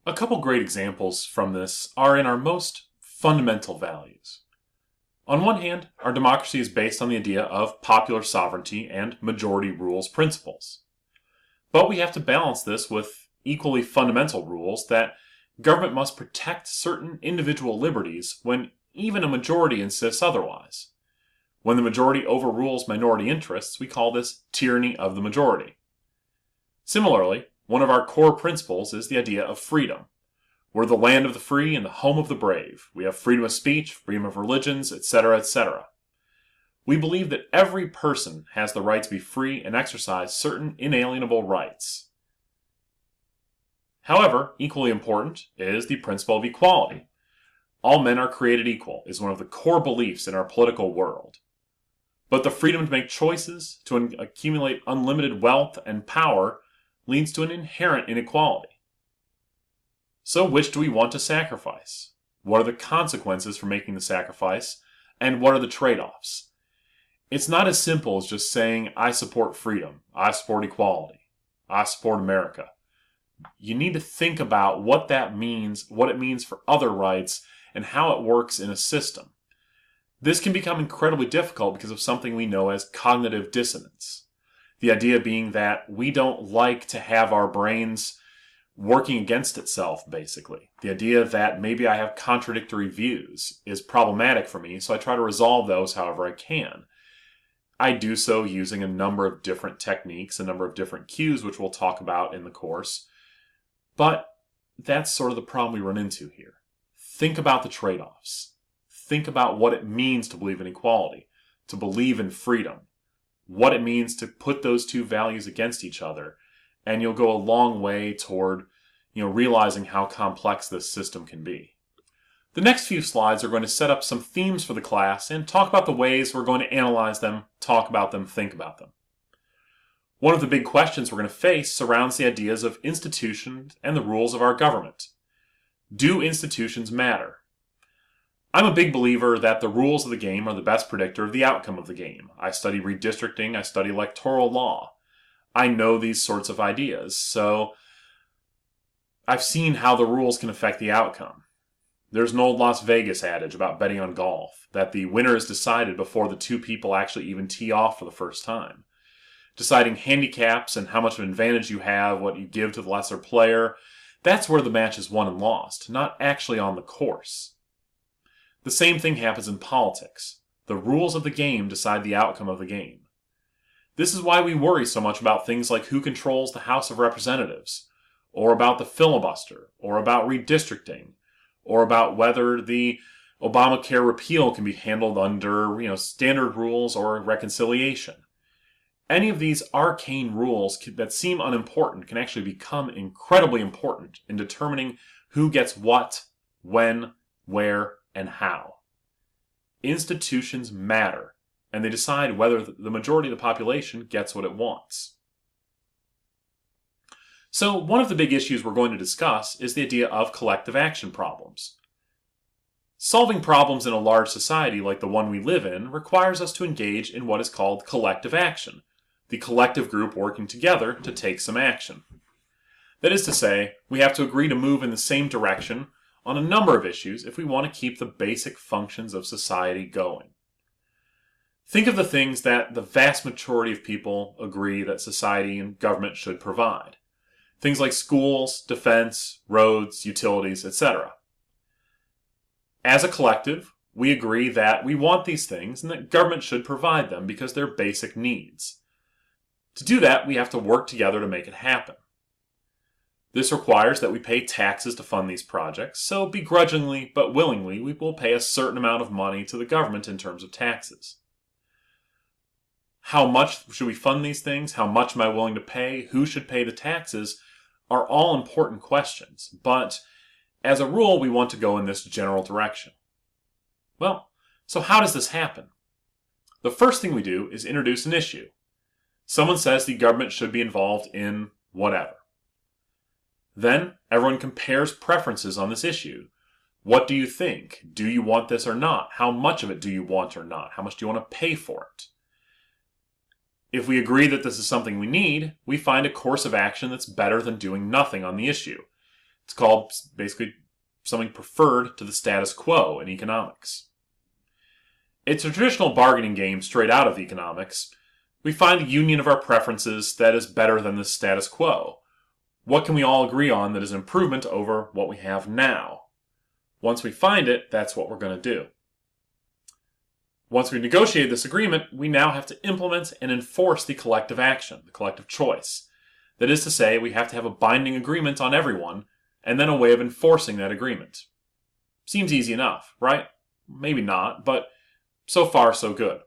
A couple great examples from this are in our most fundamental values. On one hand, our democracy is based on the idea of popular sovereignty and majority rules principles. But we have to balance this with equally fundamental rules that government must protect certain individual liberties when even a majority insists otherwise. When the majority overrules minority interests, we call this tyranny of the majority. Similarly, one of our core principles is the idea of freedom. We're the land of the free and the home of the brave. We have freedom of speech, freedom of religions, etc., etc. We believe that every person has the right to be free and exercise certain inalienable rights. However, equally important is the principle of equality. All men are created equal is one of the core beliefs in our political world. But the freedom to make choices, to accumulate unlimited wealth and power, leads to an inherent inequality. So which do we want to sacrifice? What are the consequences for making the sacrifice? And what are the trade-offs? It's not as simple as just saying, I support freedom, I support equality, I support America. You need to think about what that means, what it means for other rights, and how it works in a system. This can become incredibly difficult because of something we know as cognitive dissonance. The idea being that we don't like to have our brains working against itself, basically. The idea that maybe I have contradictory views is problematic for me, so I try to resolve those however I can. I do so using a number of different techniques, a number of different cues, which we'll talk about in the course. But that's sort of the problem we run into here. Think about the trade-offs. Think about what it means to believe in equality, to believe in freedom, what it means to put those two values against each other, and you'll go a long way toward, realizing how complex this system can be. The next few slides are going to set up some themes for the class and talk about the ways we're going to analyze them, talk about them, think about them. One of the big questions we're going to face surrounds the ideas of institutions and the rules of our government. Do institutions matter? I'm a big believer that the rules of the game are the best predictor of the outcome of the game. I study redistricting, I study electoral law. I know these sorts of ideas, so I've seen how the rules can affect the outcome. There's an old Las Vegas adage about betting on golf, that the winner is decided before the two people actually even tee off for the first time. Deciding handicaps and how much of an advantage you have, what you give to the lesser player, that's where the match is won and lost, not actually on the course. The same thing happens in politics. The rules of the game decide the outcome of the game. This is why we worry so much about things like who controls the House of Representatives, or about the filibuster, or about redistricting, or about whether the Obamacare repeal can be handled under, standard rules or reconciliation. Any of these arcane rules that seem unimportant can actually become incredibly important in determining who gets what, when, where, and how. Institutions matter, and they decide whether the majority of the population gets what it wants. So one of the big issues we're going to discuss is the idea of collective action problems. Solving problems in a large society like the one we live in requires us to engage in what is called collective action, the collective group working together to take some action. That is to say, we have to agree to move in the same direction on a number of issues if we want to keep the basic functions of society going. Think of the things that the vast majority of people agree that society and government should provide. Things like schools, defense, roads, utilities, etc. As a collective, we agree that we want these things and that government should provide them because they're basic needs. To do that, we have to work together to make it happen. This requires that we pay taxes to fund these projects, so begrudgingly but willingly we will pay a certain amount of money to the government in terms of taxes. How much should we fund these things? How much am I willing to pay? Who should pay the taxes? Are all important questions, but as a rule we want to go in this general direction. Well, so how does this happen? The first thing we do is introduce an issue. Someone says the government should be involved in whatever. Then everyone compares preferences on this issue. What do you think? Do you want this or not? How much of it do you want or not? How much do you want to pay for it? If we agree that this is something we need, we find a course of action that's better than doing nothing on the issue. It's called basically something preferred to the status quo in economics. It's a traditional bargaining game straight out of economics. We find a union of our preferences that is better than the status quo. What can we all agree on that is improvement over what we have now? Once we find it, that's what we're going to do. Once we've negotiated this agreement, we now have to implement and enforce the collective action, the collective choice. That is to say, we have to have a binding agreement on everyone, and then a way of enforcing that agreement. Seems easy enough, right? Maybe not, but so far so good.